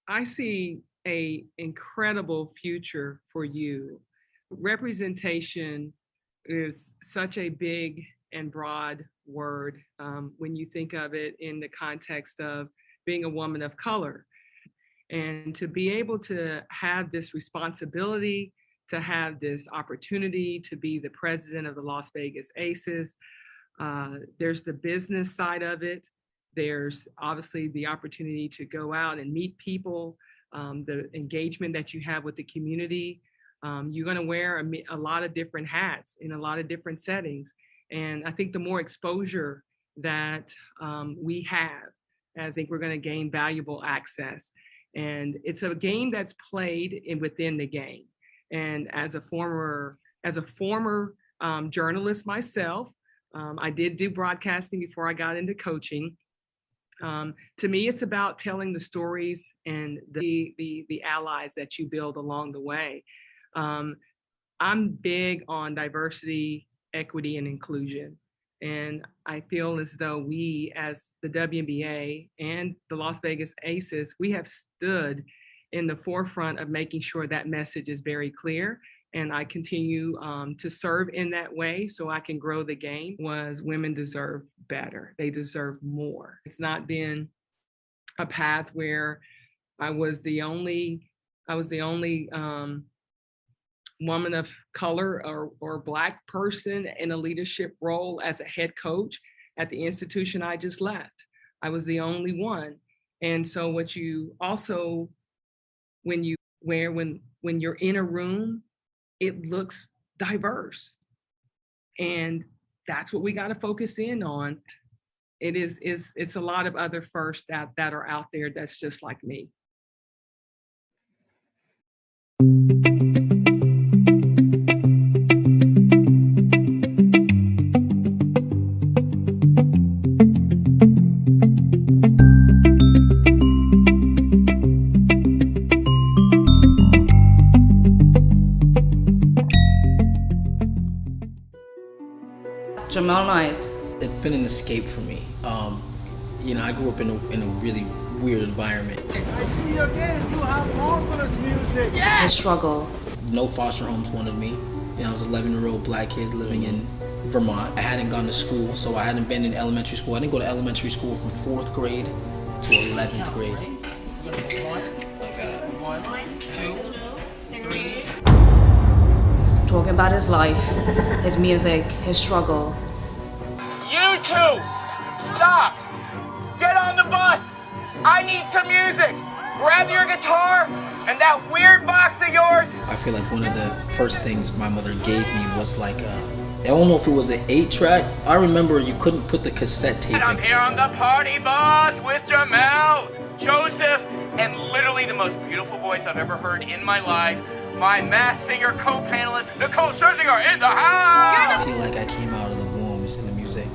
I see a incredible future for you. Representation is such a big and broad word when you think of it in the context of being a woman of color. And to be able to have this responsibility, to have this opportunity to be the president of the Las Vegas Aces, there's the business side of it. There's obviously the opportunity to go out and meet people, the engagement that you have with the community. You're going to wear a lot of different hats in a lot of different settings. And I think the more exposure that we have, I think we're going to gain valuable access. And it's a game that's played within the game. And as a former journalist myself, I did do broadcasting before I got into coaching. To me, it's about telling the stories and the allies that you build along the way. I'm big on diversity, equity, and inclusion. And I feel as though we, as the WNBA and the Las Vegas Aces, we have stood in the forefront of making sure that message is very clear. And I continue to serve in that way so I can grow the game. Was women deserve better. They deserve more. It's not been a path where I was the only woman of color or Black person in a leadership role as a head coach at the institution I just left. I was the only one. And so what you also, when you're in a room, it looks diverse. And that's what we got to focus in on. It's a lot of other firsts that are out there that's just like me. Jamel Knight. It's been an escape for me. I grew up in a really weird environment. I see you again. You have marvelous music. Yeah. The struggle. No foster homes wanted me. I was an 11-year-old Black kid living in Vermont. I hadn't gone to school, so I hadn't been in elementary school. I didn't go to elementary school from 4th grade to 11th grade. 1, 2, 3. Talking about his life, his music, his struggle. You two, stop! Get on the bus! I need some music! Grab your guitar and that weird box of yours! I feel like one of the first things my mother gave me was like I don't know if it was an 8-track. I remember you couldn't put the cassette tape in. And I'm here on the party bus with Jamel, Joseph, and literally the most beautiful voice I've ever heard in my life. My Masked Singer co-panelist, Nicole Scherzinger, in the house! I feel like I came out of the womb in the music.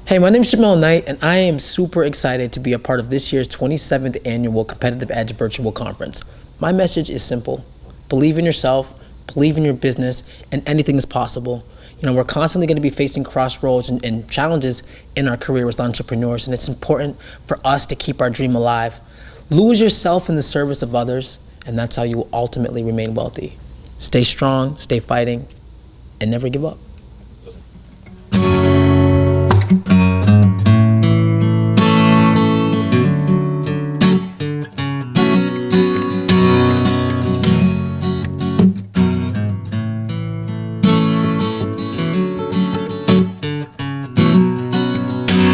Hey, my name is Jamel Knight, and I am super excited to be a part of this year's 27th annual Competitive Edge Virtual Conference. My message is simple. Believe in yourself, believe in your business, and anything is possible. We're constantly going to be facing crossroads and challenges in our career as entrepreneurs, and it's important for us to keep our dream alive. Lose yourself in the service of others, and that's how you will ultimately remain wealthy. Stay strong, stay fighting, and never give up.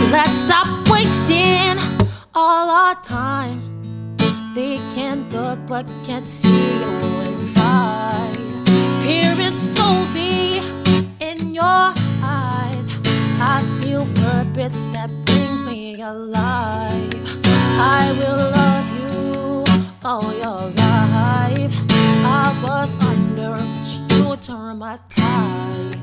Let's stop wasting all our time. They can look but can't see you inside. Here is slowly in your eyes. I feel purpose that brings me alive. I will love you all your life. I was under, but you turned my tide.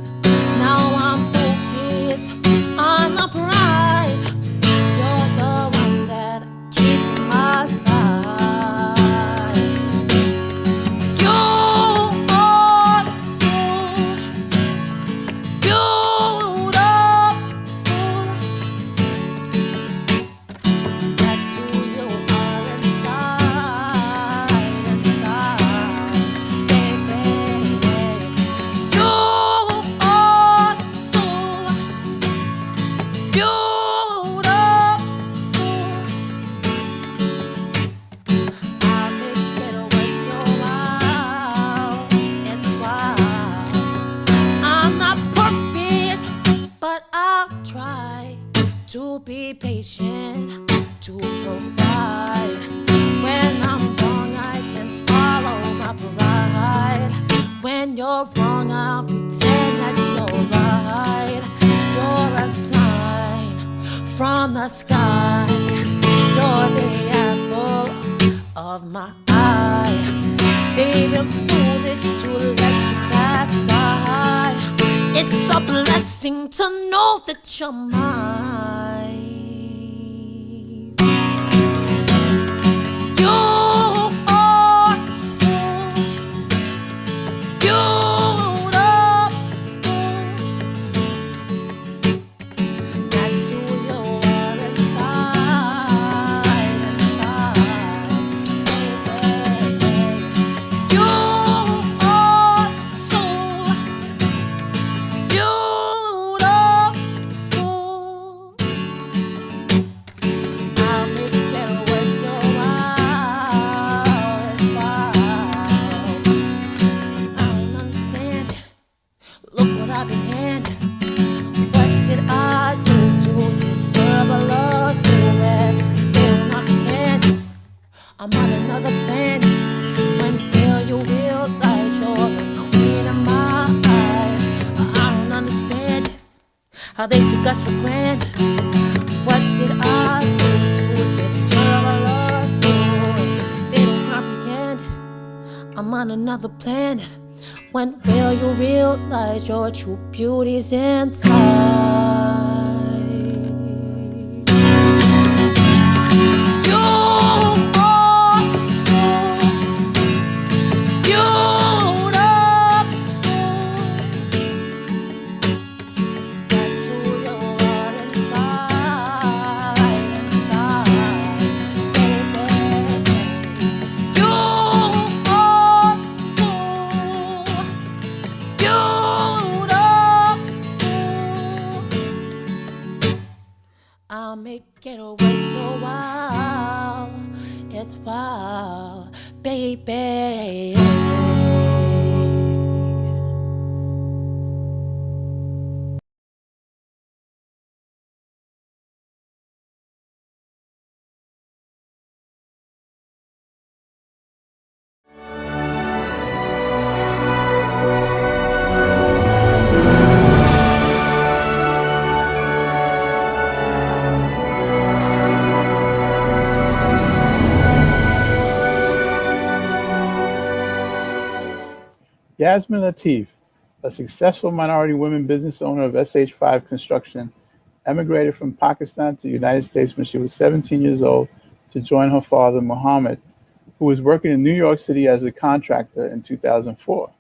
Now I'm focused on the prize. You're the one that keeps my side. You are so beautiful. That's who you are inside. try to be patient, to provide. When I'm wrong, I can swallow my pride. When you're wrong, I'll pretend that you're right. You're a sign from the sky. You're the apple of my eye. They've been foolish to let you pass by. It's a blessing to know that you're mine. You are so beautiful. That's who you are inside, baby. You are so beautiful. I'll make it worth your while. I don't understand it. Look what I've been handed. What did I do to deserve a love you had? They don't understand it. I'm on another planet. When will you realize you're the queen of my eyes? I don't understand it. How they took us for granted. What did I do to deserve a love you? They don't comprehend it. I'm on another planet. When will you realize your true beauty's inside? You are so beautiful. That's who you are inside, baby. You are so beautiful. I'll make it worth your while. It's wild, baby. Yasmin Latif, a successful minority women business owner of SH5 Construction, emigrated from Pakistan to the United States when she was 17 years old to join her father, Muhammad, who was working in New York City as a contractor in 2004.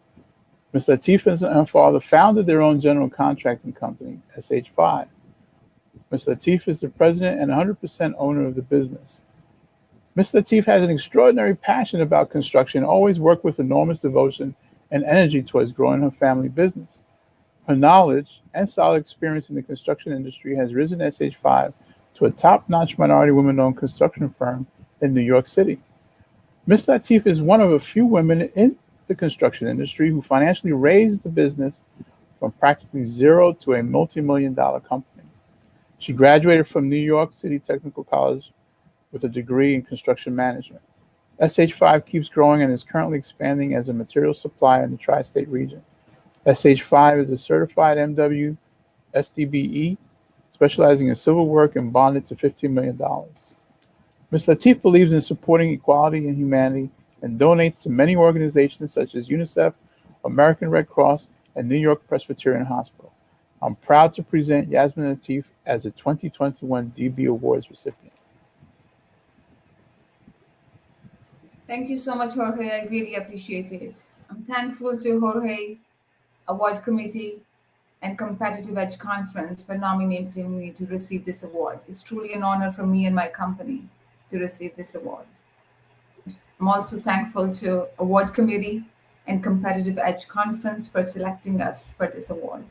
Ms. Latif and her father founded their own general contracting company, SH5. Ms. Latif is the president and 100% owner of the business. Ms. Latif has an extraordinary passion about construction, always worked with enormous devotion and energy towards growing her family business. Her knowledge and solid experience in the construction industry has risen SH5 to a top-notch minority women-owned construction firm in New York City. Ms. Latif is one of a few women in the construction industry who financially raised the business from practically zero to a multi-million-dollar company. She graduated from New York City Technical College with a degree in construction management. SH5 keeps growing and is currently expanding as a material supplier in the tri-state region. SH5 is a certified MW SDBE, specializing in civil work and bonded to $15 million. Ms. Latif believes in supporting equality and humanity and donates to many organizations such as UNICEF, American Red Cross, and New York Presbyterian Hospital. I'm proud to present Yasmin Latif as a 2021 DB Awards recipient. Thank you so much, Jorge. I really appreciate it. I'm thankful to Jorge, Award Committee, and Competitive Edge Conference for nominating me to receive this award. It's truly an honor for me and my company to receive this award. I'm also thankful to Award Committee and Competitive Edge Conference for selecting us for this award.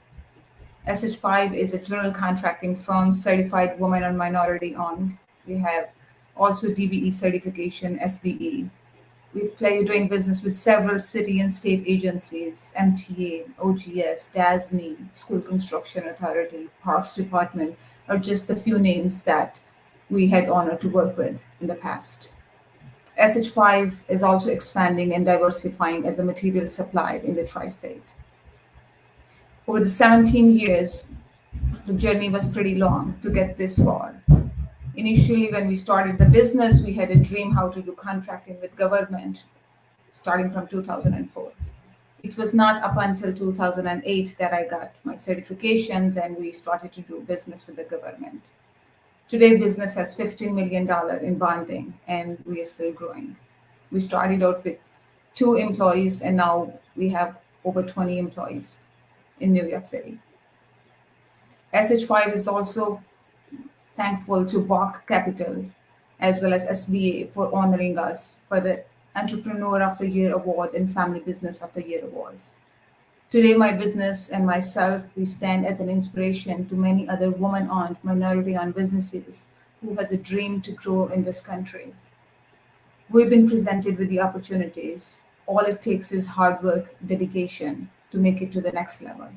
SH5 is a general contracting firm, certified women and minority owned. We have also DBE certification, SBE. We're doing business with several city and state agencies, MTA, OGS, DASNY, School Construction Authority, Parks Department, are just a few names that we had honor to work with in the past. SH5 is also expanding and diversifying as a material supplier in the tri-state. Over the 17 years, the journey was pretty long to get this far. Initially, when we started the business, we had a dream how to do contracting with government starting from 2004. It was not up until 2008 that I got my certifications and we started to do business with the government. Today, business has $15 million in bonding and we are still growing. We started out with 2 employees and now we have over 20 employees in New York City. SH5 is also thankful to Bach Capital as well as SBA for honoring us for the Entrepreneur of the Year Award and Family Business of the Year Awards. Today, my business and myself, we stand as an inspiration to many other woman-owned, minority-owned businesses who has a dream to grow in this country. We've been presented with the opportunities. All it takes is hard work, dedication to make it to the next level.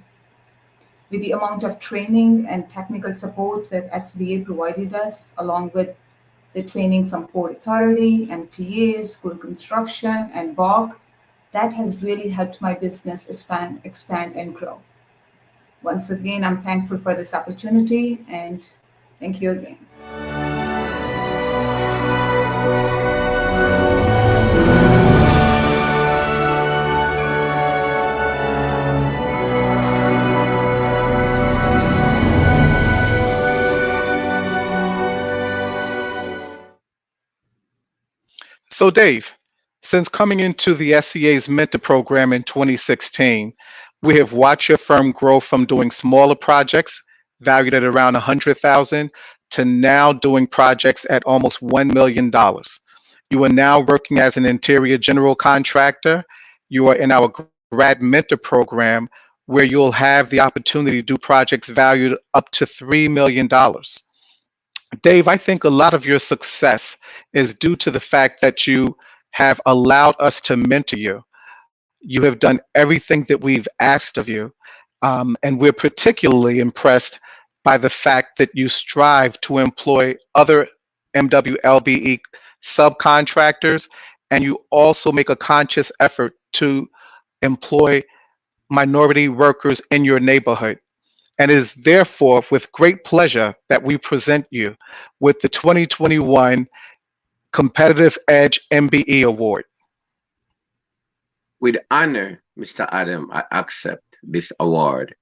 With the amount of training and technical support that SBA provided us, along with the training from Port Authority, MTA, School Construction, and BOG, that has really helped my business expand and grow. Once again, I'm thankful for this opportunity and thank you again. So Dave, since coming into the SEA's mentor program in 2016, we have watched your firm grow from doing smaller projects valued at around 100,000 to now doing projects at almost $1 million. You are now working as an interior general contractor. You are in our grad mentor program where you'll have the opportunity to do projects valued up to $3 million. Dave, I think a lot of your success is due to the fact that you have allowed us to mentor you. You have done everything that we've asked of you. And we're particularly impressed by the fact that you strive to employ other MWLBE subcontractors, and you also make a conscious effort to employ minority workers in your neighborhood. And it is therefore with great pleasure that we present you with the 2021 Competitive Edge MBE Award. With honor, Mr. Adam, I accept this award.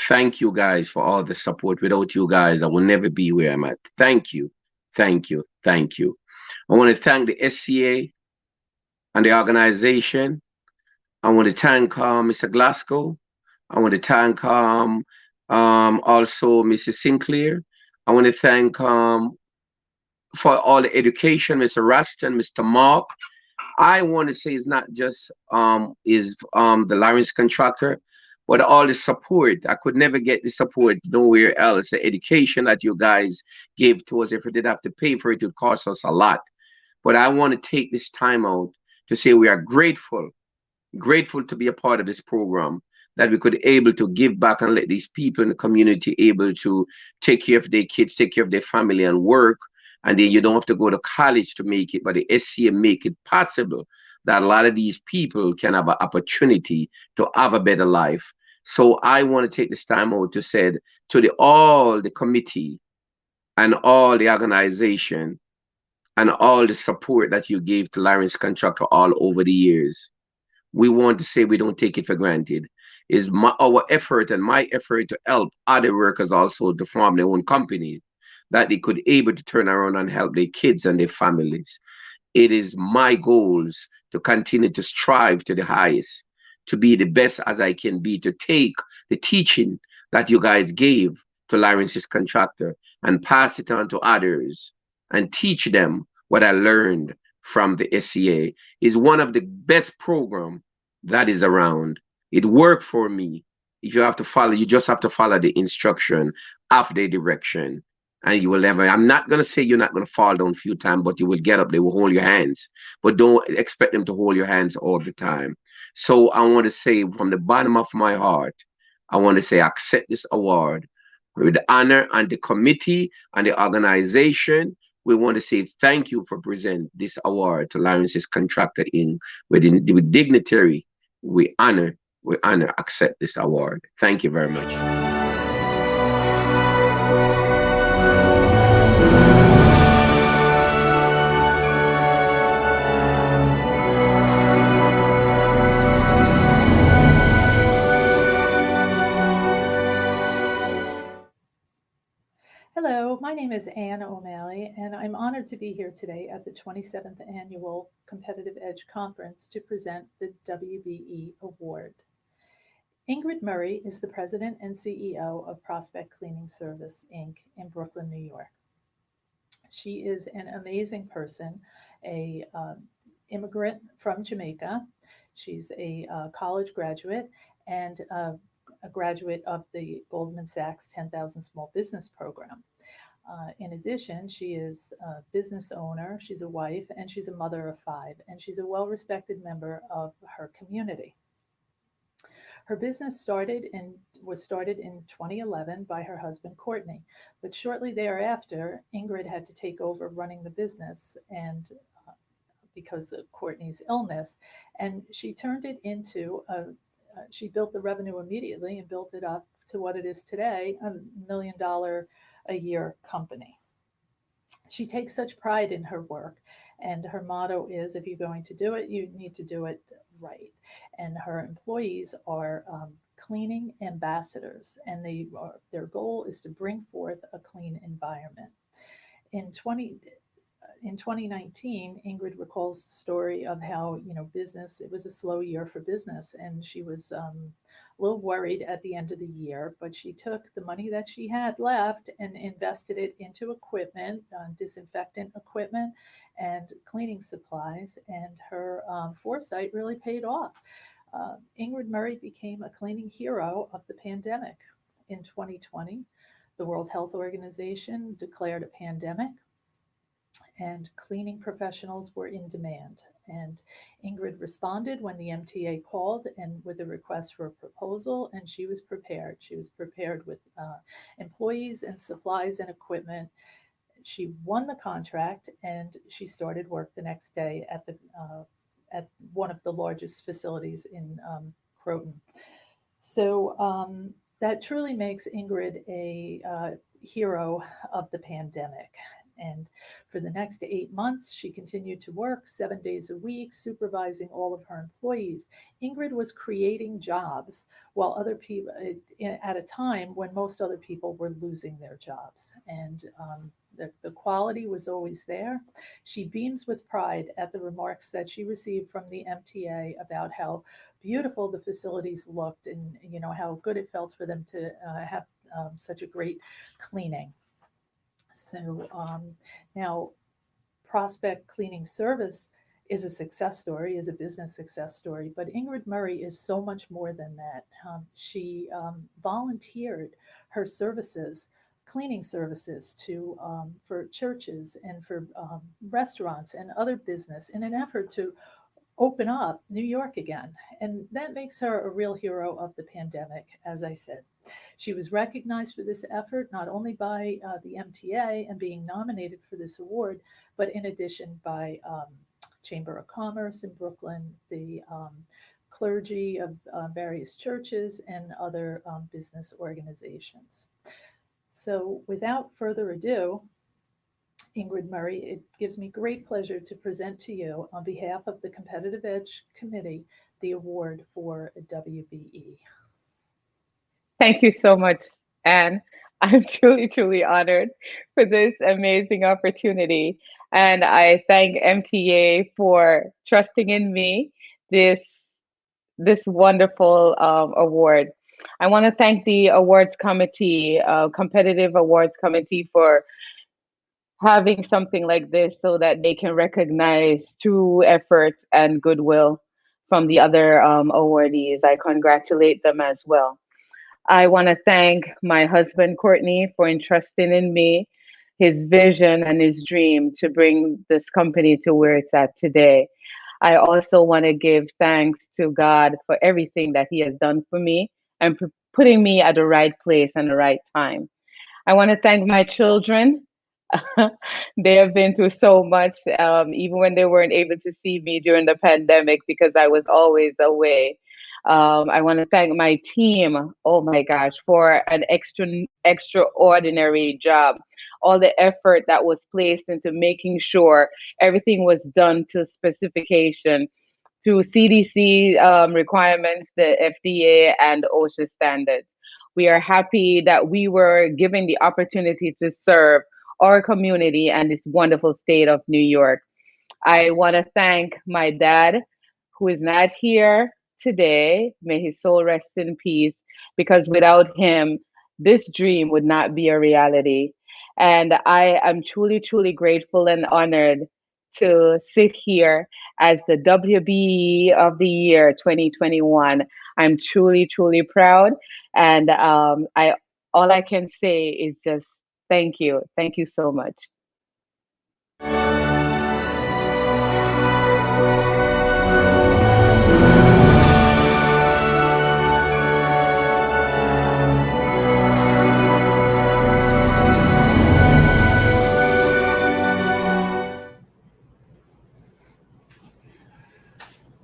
Thank you guys for all the support. Without you guys, I will never be where I'm at. Thank you, thank you, thank you. I want to thank the SCA and the organization. I want to thank Mr. Glasgow. I want to thank also Mrs. Sinclair. I want to thank for all the education, Mr. Raston, Mr. Mark. I want to say it's not just the Lawrence contractor, but all the support. I could never get the support nowhere else. The education that you guys gave to us, if we did have to pay for it, it would cost us a lot. But I want to take this time out to say we are grateful to be a part of this program, that we could able to give back and let these people in the community able to take care of their kids, take care of their family and work. And then you don't have to go to college to make it, but the SCA make it possible that a lot of these people can have an opportunity to have a better life. So I want to take this time out to say to all the committee and all the organization and all the support that you gave to Lawrence Contractor all over the years. We want to say we don't take it for granted. It's our effort and my effort to help other workers also to form their own companies, that they could able to turn around and help their kids and their families. It is my goals to continue to strive to the highest, to be the best as I can be, to take the teaching that you guys gave to Lawrence's contractor and pass it on to others and teach them what I learned from the SCA. Is one of the best program that is around. It worked for me. If you have to follow, you just have to follow the instruction of the direction. And you will never, I'm not going to say you're not going to fall down a few times, but you will get up. They will hold your hands. But don't expect them to hold your hands all the time. So I want to say from the bottom of my heart, I want to say accept this award with honor, and the committee and the organization. We want to say thank you for presenting this award to Lawrence's Contractor Inc. With dignitary, accept this award. Thank you very much. Hello, my name is Anne O'Malley, and I'm honored to be here today at the 27th Annual Competitive Edge Conference to present the WBE Award. Ingrid Murray is the President and CEO of Prospect Cleaning Service, Inc. in Brooklyn, New York. She is an amazing person, a immigrant from Jamaica. She's a college graduate and a graduate of the Goldman Sachs 10,000 Small Business Program. In addition, she is a business owner, she's a wife, and she's a mother of 5, and she's a well-respected member of her community. Her business was started in 2011 by her husband, Courtney, but shortly thereafter, Ingrid had to take over running the business and because of Courtney's illness, and she turned it into she built the revenue immediately and built it up to what it is today, $1 million a year company. She takes such pride in her work, and her motto is, if you're going to do it, you need to do it right. And her employees are cleaning ambassadors, and their goal is to bring forth a clean environment. In 2019, Ingrid recalls the story of how, it was a slow year for business, and she was a little worried at the end of the year, but she took the money that she had left and invested it into equipment, disinfectant equipment and cleaning supplies, and her foresight really paid off. Ingrid Murray became a cleaning hero of the pandemic. In 2020, the World Health Organization declared a pandemic, and cleaning professionals were in demand. And Ingrid responded when the MTA called and with a request for a proposal, and she was prepared. She was prepared with employees and supplies and equipment. She won the contract, and she started work the next day at one of the largest facilities in Croton. So that truly makes Ingrid a hero of the pandemic. And for the next 8 months, she continued to work 7 days a week, supervising all of her employees. Ingrid was creating jobs while other people, at a time when most other people were losing their jobs. And the quality was always there. She beams with pride at the remarks that she received from the MTA about how beautiful the facilities looked, and how good it felt for them to have such a great cleaning. So now Prospect Cleaning Service is a success story, is a business success story, but Ingrid Murray is so much more than that. She volunteered her services, cleaning services, for churches and for restaurants and other business in an effort to open up New York again. And that makes her a real hero of the pandemic, as I said. She was recognized for this effort not only by the MTA and being nominated for this award, but in addition by Chamber of Commerce in Brooklyn, the clergy of various churches, and other business organizations. So without further ado, Ingrid Murray, it gives me great pleasure to present to you, on behalf of the Competitive Edge Committee, the award for WBE. Thank you so much, Anne. I'm truly, truly honored for this amazing opportunity. And I thank MTA for trusting in me this wonderful award. I want to thank the awards committee, competitive awards committee, for having something like this so that they can recognize true efforts and goodwill from the other awardees. I congratulate them as well. I want to thank my husband, Courtney, for entrusting in me his vision and his dream to bring this company to where it's at today. I also want to give thanks to God for everything that he has done for me and putting me at the right place and the right time. I want to thank my children. They have been through so much, even when they weren't able to see me during the pandemic because I was always away. I want to thank my team. Oh my gosh, for an extraordinary job. All the effort that was placed into making sure everything was done to specification through CDC requirements, the FDA, and OSHA standards. We are happy that we were given the opportunity to serve our community and this wonderful state of New York. I want to thank my dad, who is not here today. May his soul rest in peace, because without him, this dream would not be a reality. And I am truly, truly grateful and honored to sit here as the WBE of the year 2021. I'm truly, truly proud. And I all I can say is just thank you. Thank you so much.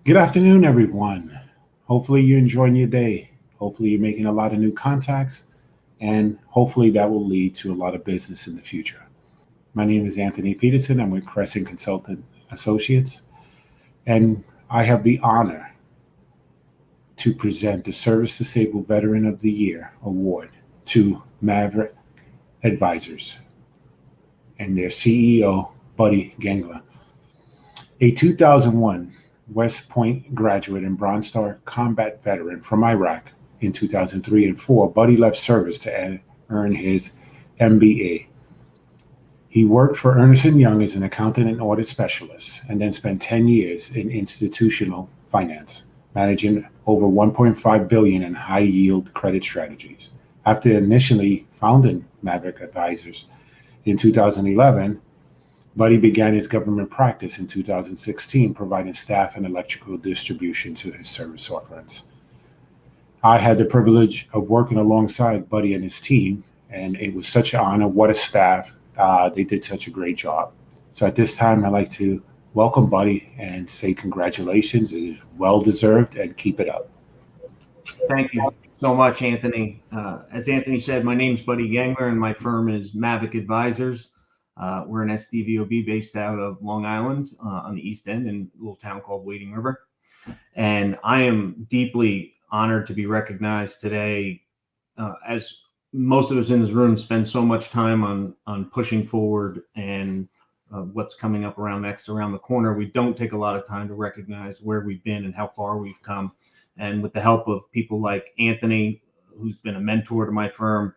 Good afternoon, everyone. Hopefully you're enjoying your day. Hopefully you're making a lot of new contacts, and hopefully that will lead to a lot of business in the future. My name is Anthony Peterson. I'm with Crescent Consultant Associates, and I have the honor to present the Service Disabled Veteran of the Year Award to Maverick Advisors and their CEO, Buddy Gengler. A 2001 West Point graduate and Bronze Star combat veteran from Iraq in 2003 and 2004, Buddy left service to earn his MBA. He worked for Ernst & Young as an accountant and audit specialist, and then spent 10 years in institutional finance, managing over $1.5 billion in high-yield credit strategies. After initially founding Maverick Advisors in 2011, Buddy began his government practice in 2016, providing staff and electrical distribution to his service offerings. I had the privilege of working alongside Buddy and his team, and it was such an honor. What a staff. They did such a great job. So at this time, I'd like to welcome Buddy and say congratulations. It is well-deserved, and keep it up. Thank you so much, Anthony. As Anthony said, my name is Buddy Gengler, and my firm is Mavic Advisors. We're an SDVOB based out of Long Island on the East End in a little town called Wading River. And I am deeply honored to be recognized today. As most of us in this room spend so much time on pushing forward and what's coming up around the corner, we don't take a lot of time to recognize where we've been and how far we've come. And with the help of people like Anthony, who's been a mentor to my firm,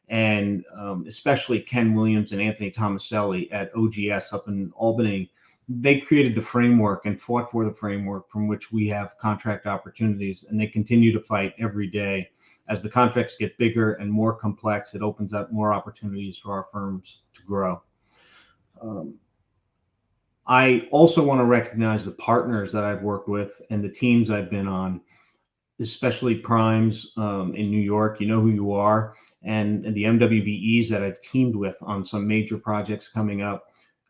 and especially Ken Williams and Anthony Tomaselli at OGS up in Albany, they created the framework and fought for the framework from which we have contract opportunities, and they continue to fight every day. As the contracts get bigger and more complex, it opens up more opportunities for our firms to grow. I also want to recognize the partners that I've worked with and the teams I've been on, especially Primes in New York. You know who you are. And the MWBEs that I've teamed with on some major projects coming up.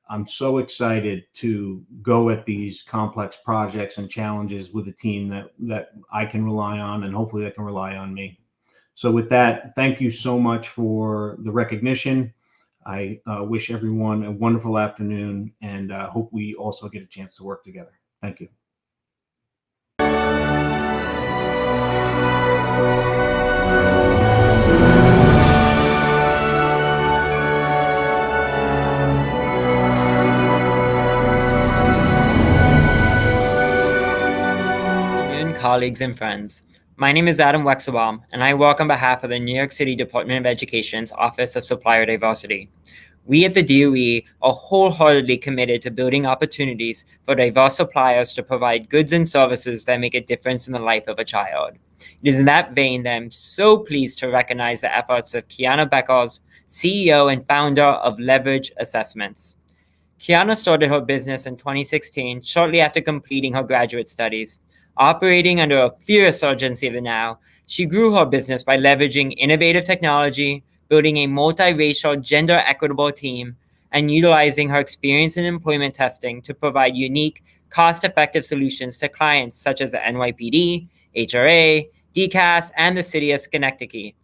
I'm so excited to go at these complex projects and challenges with a team that I can rely on, and hopefully they can rely on me. So with that, thank you so much for the recognition. I wish everyone a wonderful afternoon, and hope we also get a chance to work together. Thank you. Colleagues and friends. My name is Adam Wexelbaum, and I work on behalf of the New York City Department of Education's Office of Supplier Diversity. We at the DOE are wholeheartedly committed to building opportunities for diverse suppliers to provide goods and services that make a difference in the life of a child. It is in that vein that I'm so pleased to recognize the efforts of Kiana Beckers, CEO and founder of Leverage Assessments. Kiana started her business in 2016, shortly after completing her graduate studies. Operating under a fierce urgency of the now, she grew her business by leveraging innovative technology, building a multiracial, gender-equitable team, and utilizing her experience in employment testing to provide unique, cost-effective solutions to clients such as the NYPD, HRA, DCAS, and the city of Schenectady.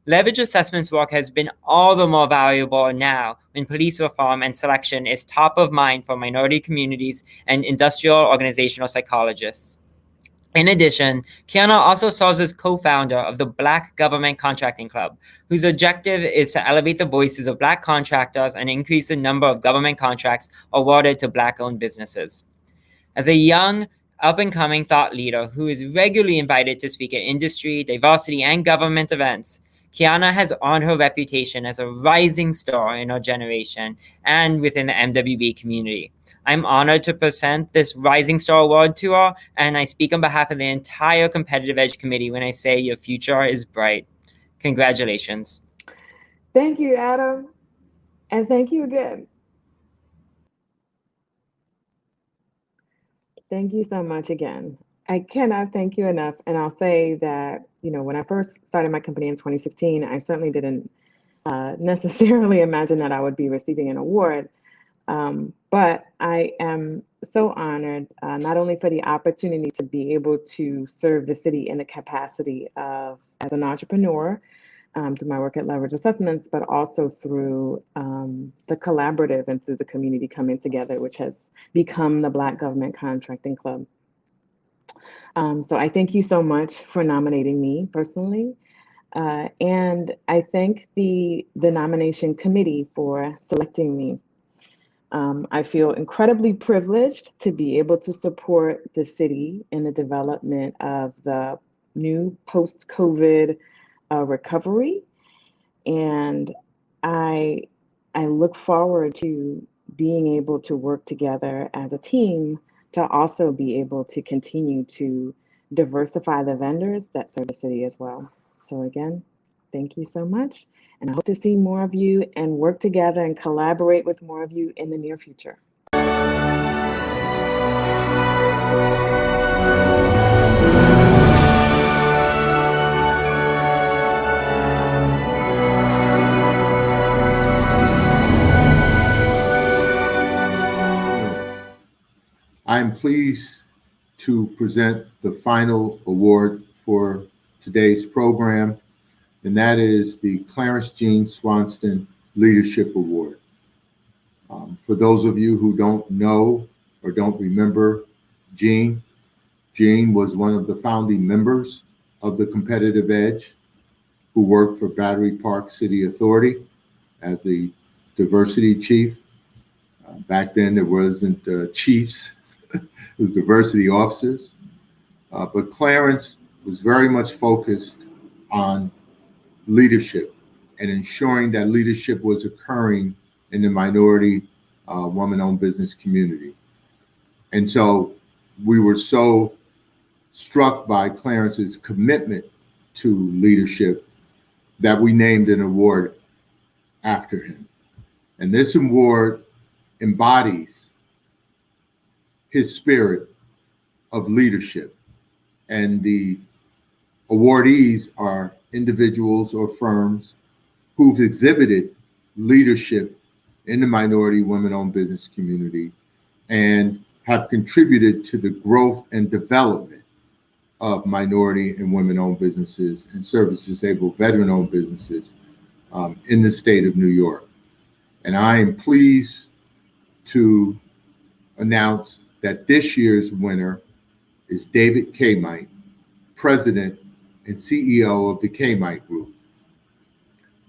Leverage assessments work has been all the more valuable now when police reform and selection is top of mind for minority communities and industrial organizational psychologists. In addition, Kiana also serves as co-founder of the Black Government Contracting Club, whose objective is to elevate the voices of Black contractors and increase the number of government contracts awarded to Black-owned businesses. As a young, up-and-coming thought leader who is regularly invited to speak at industry, diversity, and government events, Kiana has earned her reputation as a rising star in her generation and within the MWB community. I'm honored to present this Rising Star Award to her, and I speak on behalf of the entire Competitive Edge Committee when I say your future is bright. Congratulations. Thank you, Adam, and thank you again. Thank you so much again. I cannot thank you enough. And I'll say that, when I first started my company in 2016, I certainly didn't necessarily imagine that I would be receiving an award. But I am so honored, not only for the opportunity to be able to serve the city in the capacity of as an entrepreneur through my work at Leverage Assessments, but also through the collaborative and through the community coming together, which has become the Black Government Contracting Club. So I thank you so much for nominating me personally. And I thank the nomination committee for selecting me. I feel incredibly privileged to be able to support the city in the development of the new post-COVID recovery. And I look forward to being able to work together as a team to also be able to continue to diversify the vendors that serve the city as well. So again, thank you so much. And I hope to see more of you and work together and collaborate with more of you in the near future. I am pleased to present the final award for today's program, and that is the Clarence Jean Swanston Leadership Award. For those of you who don't know or don't remember Jean was one of the founding members of the Competitive Edge, who worked for Battery Park City Authority as the diversity chief. Back then there wasn't chiefs, it was diversity officers. But Clarence was very much focused on leadership and ensuring that leadership was occurring in the minority woman-owned business community. And so we were so struck by Clarence's commitment to leadership that we named an award after him. And this award embodies his spirit of leadership. And the awardees are individuals or firms who've exhibited leadership in the minority women-owned business community and have contributed to the growth and development of minority and women-owned businesses and service-disabled veteran-owned businesses in the state of New York. And I am pleased to announce that this year's winner is David Kamite, President and CEO of the Kamite Group.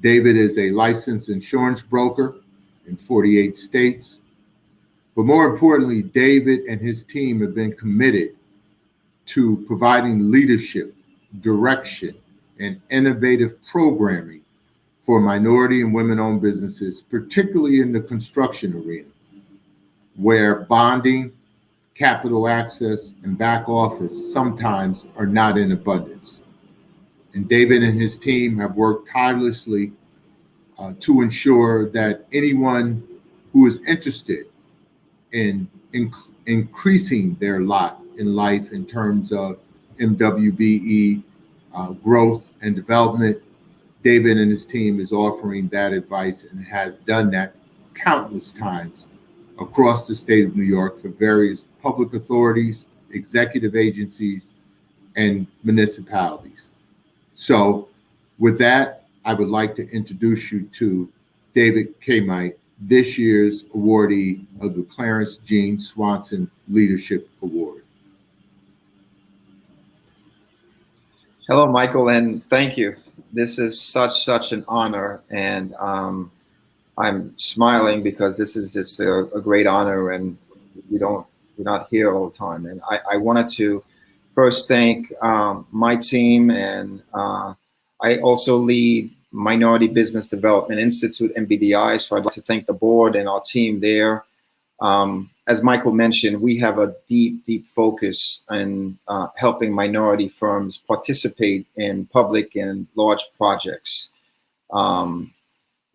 David is a licensed insurance broker in 48 states. But more importantly, David and his team have been committed to providing leadership, direction, and innovative programming for minority and women-owned businesses, particularly in the construction arena, where bonding, capital access, and back office sometimes are not in abundance. And David and his team have worked tirelessly to ensure that anyone who is interested in increasing their lot in life in terms of MWBE growth and development, David and his team is offering that advice and has done that countless times across the state of New York for various public authorities, executive agencies, and municipalities. So with that, I would like to introduce you to David Kamite, this year's awardee of the Clarence Jean Swanson Leadership Award. Hello, Michael, and thank you. This is such an honor, and I'm smiling because this is just a great honor, and we're not here all the time. And I wanted to first thank my team, and I also lead Minority Business Development Institute, MBDI, so I'd like to thank the board and our team there. As Michael mentioned, we have a deep focus in helping minority firms participate in public and large projects.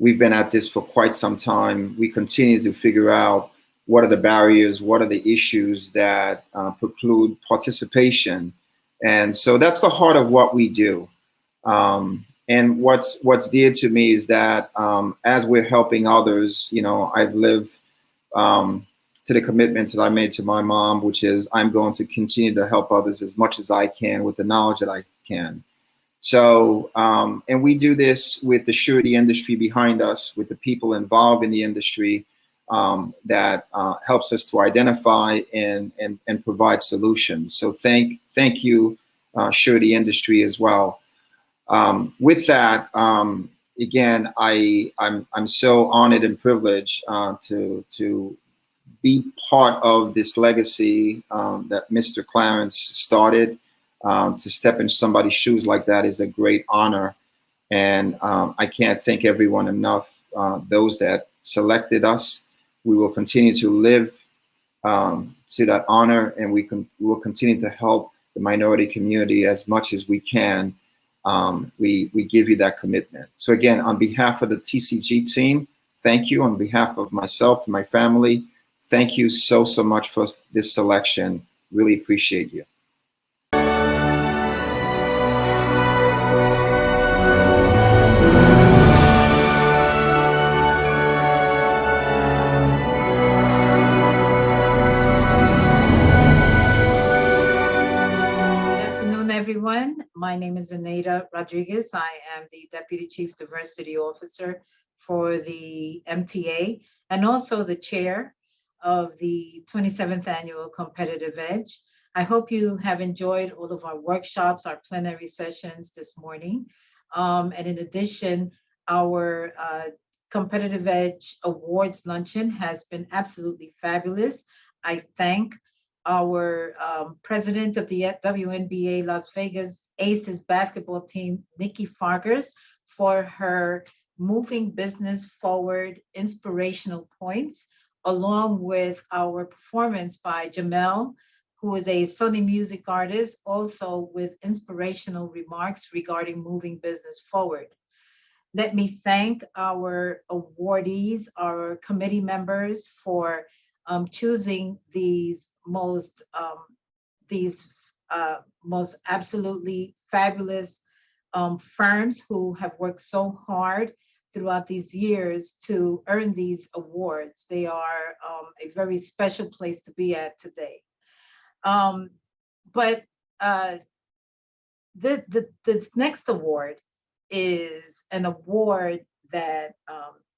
We've been at this for quite some time. We continue to figure out what are the barriers, what are the issues that preclude participation. And so that's the heart of what we do. And what's dear to me is that as we're helping others, I've lived to the commitment that I made to my mom, which is I'm going to continue to help others as much as I can with the knowledge that I can. So, and we do this with the surety industry behind us, with the people involved in the industry that helps us to identify and provide solutions. So thank you, surety industry as well. With that, again, I'm so honored and privileged to be part of this legacy that Mr. Clarence started. To step in somebody's shoes like that is a great honor. And I can't thank everyone enough, those that selected us. We will continue to live to that honor, and we will continue to help the minority community as much as we can. We give you that commitment. So again, on behalf of the TCG team, thank you. On behalf of myself and my family, thank you so much for this selection. Really appreciate you. Everyone. My name is Anita Rodriguez. I am the Deputy Chief Diversity Officer for the MTA and also the chair of the 27th Annual Competitive Edge. I hope you have enjoyed all of our workshops, our plenary sessions this morning. And in addition, our Competitive Edge Awards Luncheon has been absolutely fabulous. I thank our president of the WNBA Las Vegas Aces basketball team, Nikki Fargers, for her moving business forward inspirational points, along with our performance by Jamel, who is a Sony music artist, also with inspirational remarks regarding moving business forward. Let me thank our awardees, our committee members for choosing these most absolutely fabulous firms who have worked so hard throughout these years to earn these awards. They are a very special place to be at today. But this next award is an award that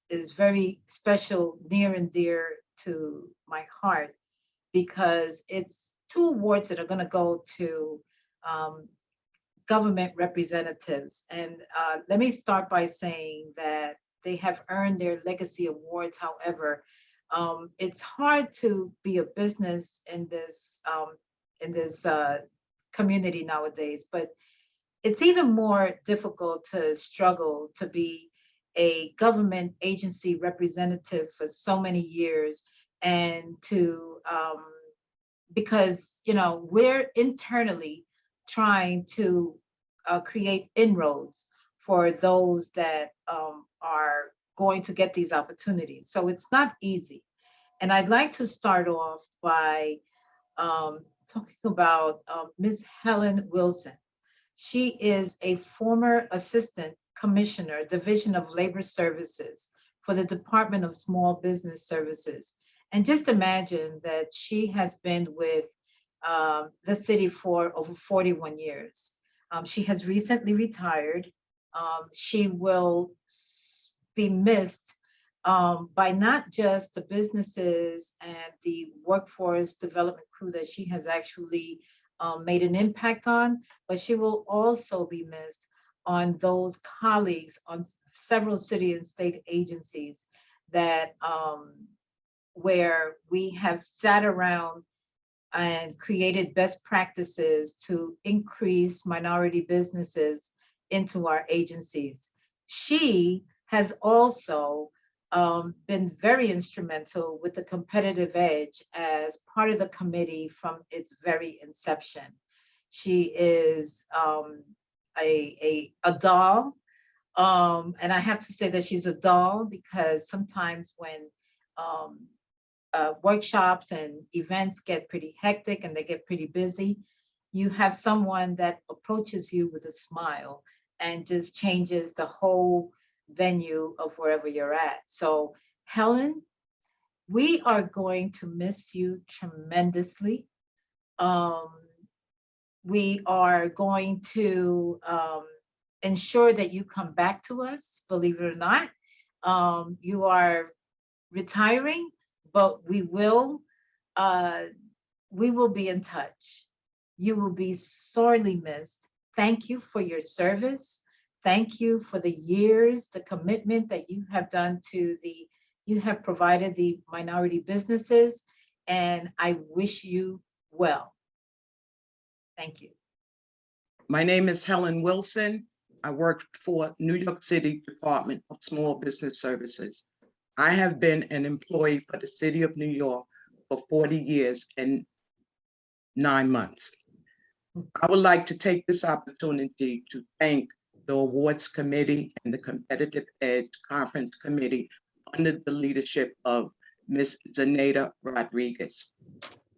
is very special, near and dear to my heart, because it's two awards that are going to go to government representatives. And let me start by saying that they have earned their legacy awards. However, it's hard to be a business in this community nowadays, but it's even more difficult to struggle to be a government agency representative for so many years, and to because we're internally trying to create inroads for those that are going to get these opportunities. So it's not easy. And I'd like to start off by talking about Ms. Helen Wilson. She is a former Assistant Commissioner, Division of Labor Services for the Department of Small Business Services. And just imagine that she has been with the city for over 41 years. She has recently retired. She will be missed by not just the businesses and the workforce development crew that she has actually made an impact on, but she will also be missed on those colleagues on several city and state agencies that where we have sat around and created best practices to increase minority businesses into our agencies. She has also been very instrumental with the Competitive Edge as part of the committee from its very inception. She is a doll, and I have to say that she's a doll because sometimes when workshops and events get pretty hectic and they get pretty busy, you have someone that approaches you with a smile and just changes the whole venue of wherever you're at. So Helen, we are going to miss you tremendously. We are going to ensure that you come back to us, believe it or not. You are retiring, but we will be in touch. You will be sorely missed. Thank you for your service. Thank you for the years, the commitment that you have done to you have provided the minority businesses, and I wish you well. Thank you. My name is Helen Wilson. I work for New York City Department of Small Business Services. I have been an employee for the City of New York for 40 years and 9 months. I would like to take this opportunity to thank the Awards Committee and the Competitive Edge Conference Committee under the leadership of Ms. Zenaida Rodriguez.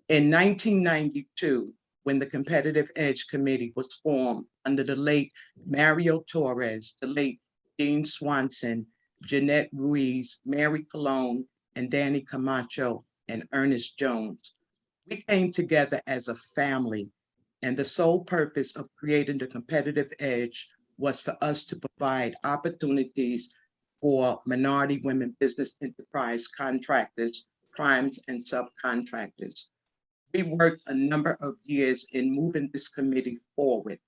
In 1992, when the Competitive Edge Committee was formed under the late Mario Torres, the late Dean Swanson, Jeanette Ruiz, Mary Colon, and Danny Camacho, and Ernest Jones, we came together as a family, and the sole purpose of creating the Competitive Edge was for us to provide opportunities for minority women business enterprise contractors, primes, and subcontractors. We worked a number of years in moving this committee forward.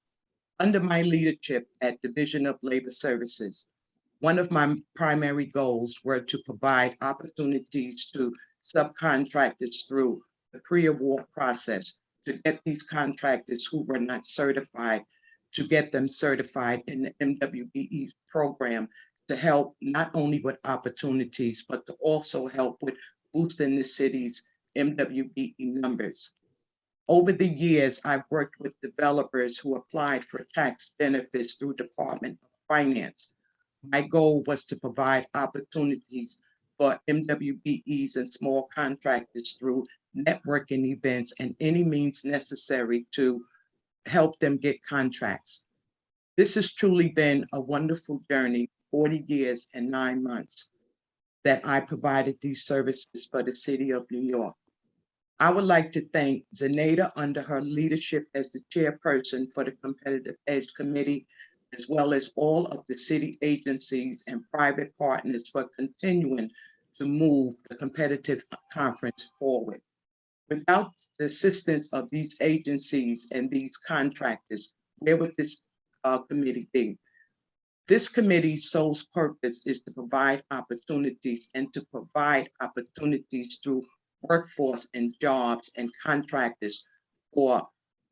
Under my leadership at Division of Labor Services, one of my primary goals were to provide opportunities to subcontractors through the pre-award process to get these contractors who were not certified, to get them certified in the MWBE program to help not only with opportunities, but to also help with boosting the city's MWBE numbers. Over the years, I've worked with developers who applied for tax benefits through Department of Finance. My goal was to provide opportunities for MWBEs and small contractors through networking events and any means necessary to help them get contracts. This has truly been a wonderful journey, 40 years and 9 months that I provided these services for the City of New York. I would like to thank Zenaida under her leadership as the chairperson for the Competitive Edge Committee, as well as all of the city agencies and private partners for continuing to move the competitive conference forward. Without the assistance of these agencies and these contractors, where would this committee be? This committee's sole purpose is to provide opportunities and to provide opportunities through workforce and jobs and contractors for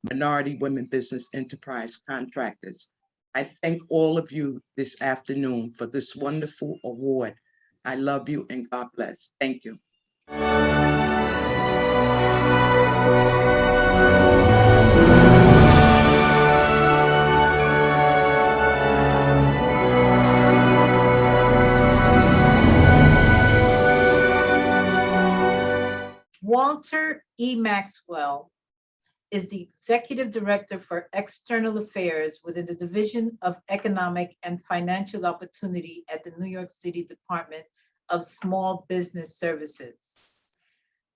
minority women business enterprise contractors. I thank all of you this afternoon for this wonderful award. I love you and God bless. Thank you. Walter E. Maxwell is the Executive Director for External Affairs within the Division of Economic and Financial Opportunity at the New York City Department of Small Business Services.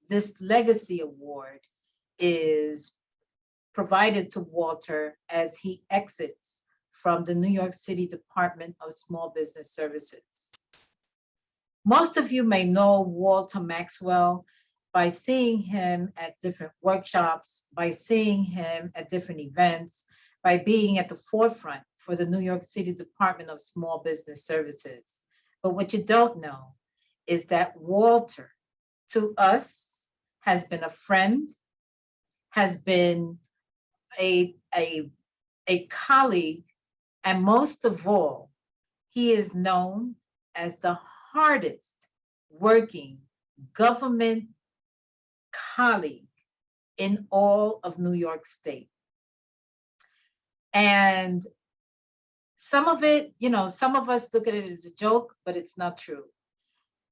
This Legacy Award is provided to Walter as he exits from the New York City Department of Small Business Services. Most of you may know Walter Maxwell by seeing him at different workshops, by seeing him at different events, by being at the forefront for the New York City Department of Small Business Services. But what you don't know is that Walter, to us, has been a friend, has been a colleague, and most of all, he is known as the hardest working government colleague in all of New York State. And some of it, some of us look at it as a joke, but it's not true.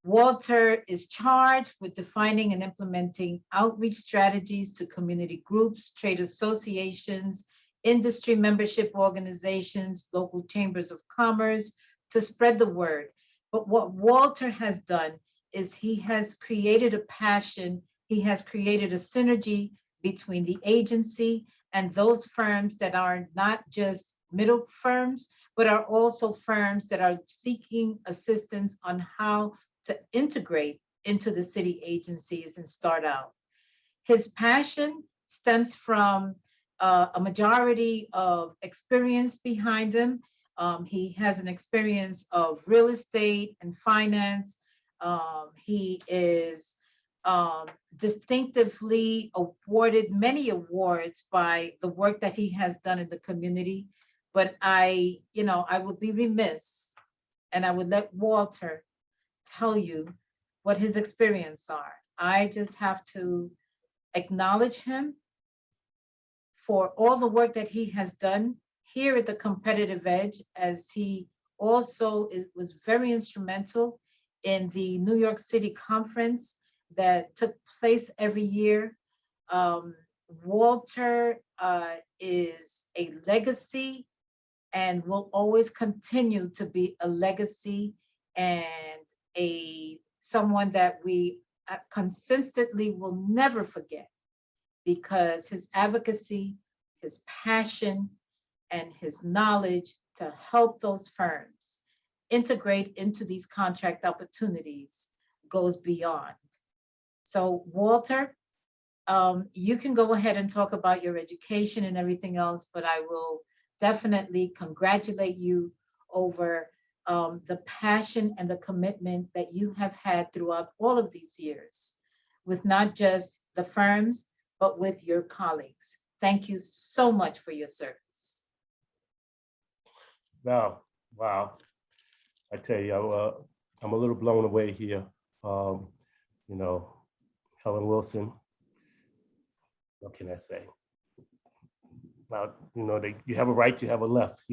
Walter is charged with defining and implementing outreach strategies to community groups, trade associations, industry membership organizations, local chambers of commerce to spread the word. But what Walter has done is he has created a passion, he has created a synergy between the agency and those firms that are not just middle firms, but are also firms that are seeking assistance on how to integrate into the city agencies and start out. His passion stems from a majority of experience behind him. He has an experience of real estate and finance. He is distinctively awarded many awards by the work that he has done in the community. But I would be remiss, and I would let Walter tell you what his experience are. I just have to acknowledge him for all the work that he has done here at the Competitive Edge, as he also was very instrumental in the New York City conference that took place every year. Walter is a legacy and will always continue to be a legacy and someone that we consistently will never forget, because his advocacy, his passion, and his knowledge to help those firms integrate into these contract opportunities goes beyond. So Walter, you can go ahead and talk about your education and everything else, but I will definitely congratulate you over the passion and the commitment that you have had throughout all of these years with not just the firms, but with your colleagues. Thank you so much for your service. Wow. I tell you, I'm a little blown away here. Helen Wilson, what can I say? Well, you have a right, you have a left,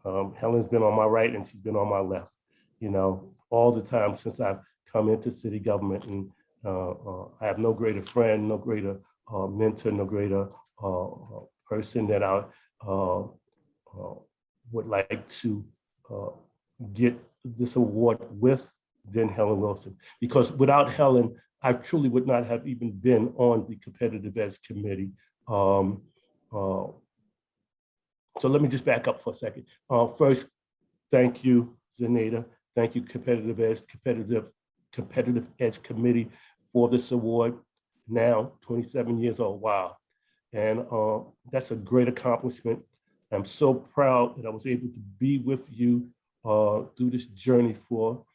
Helen's been on my right and she's been on my left, all the time since I've come into city government. And I have no greater friend, no greater mentor, no greater person that I would like to get this award with than Helen Wilson. Because without Helen, I truly would not have even been on the Competitive Edge Committee. So let me just back up for a second. First, thank you, Zenaida. Thank you, Competitive Edge Committee, for this award. Now, 27 years old, wow. And that's a great accomplishment. I'm so proud that I was able to be with you through this journey for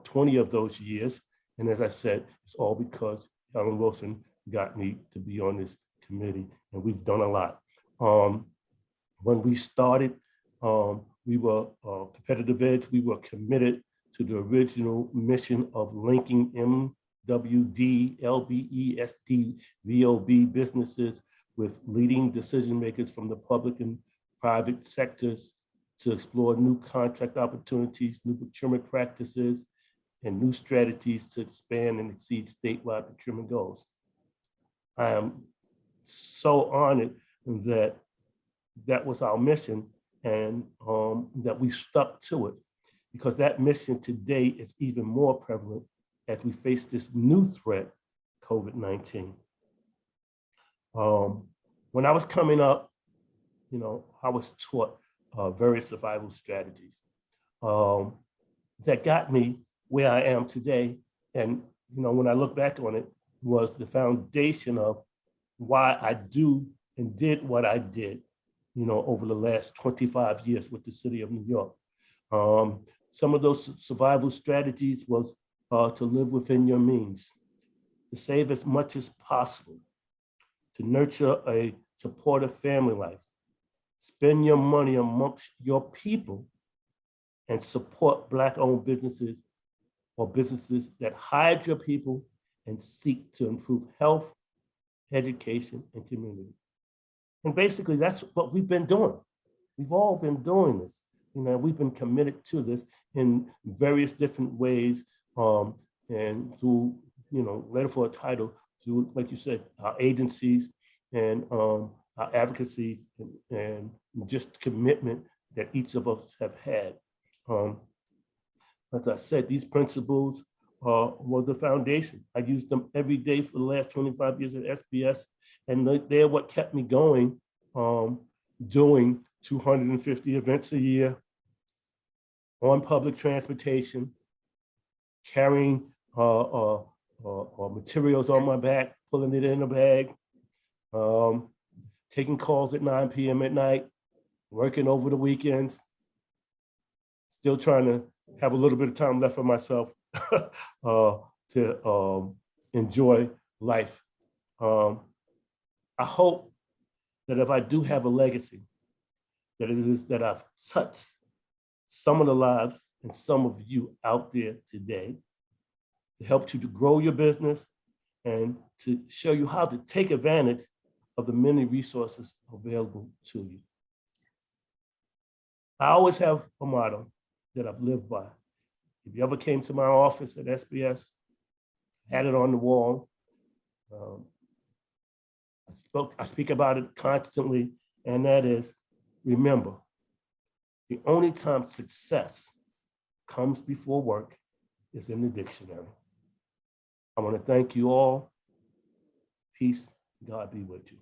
20 of those years. And as I said, it's all because Helen Wilson got me to be on this committee, and we've done a lot. When we started, we were Competitive Edge. We were committed to the original mission of linking MWD, LBE, SD, VOB businesses with leading decision makers from the public and private sectors to explore new contract opportunities, new procurement practices, and new strategies to expand and exceed statewide procurement goals. I am so honored that that was our mission and that we stuck to it, because that mission today is even more prevalent as we face this new threat, COVID-19. When I was coming up, I was taught various survival strategies that got me where I am today. And when I look back on it, was the foundation of why I do and did what I did, over the last 25 years with the city of New York. Some of those survival strategies was to live within your means, to save as much as possible, to nurture a supportive family life, spend your money amongst your people, and support Black-owned businesses or businesses that hire your people and seek to improve health, education, and community. And basically, that's what we've been doing. We've all been doing this. We've been committed to this in various different ways, and through, Letter for a Title, through, like you said, our agencies and our advocacy and just commitment that each of us have had. As I said, these principles were the foundation. I used them every day for the last 25 years at SBS, and they're what kept me going, doing 250 events a year on public transportation, carrying materials on my back, pulling it in a bag, taking calls at 9 p.m. at night, working over the weekends, still trying to have a little bit of time left for myself to enjoy life. I hope that if I do have a legacy, that it is that I've touched some of the lives and some of you out there today to help you to grow your business and to show you how to take advantage of the many resources available to you. I always have a motto that I've lived by. If you ever came to my office at SBS, I had it on the wall. I speak about it constantly, and that is, remember, the only time success comes before work is in the dictionary. I want to thank you all. Peace, God be with you.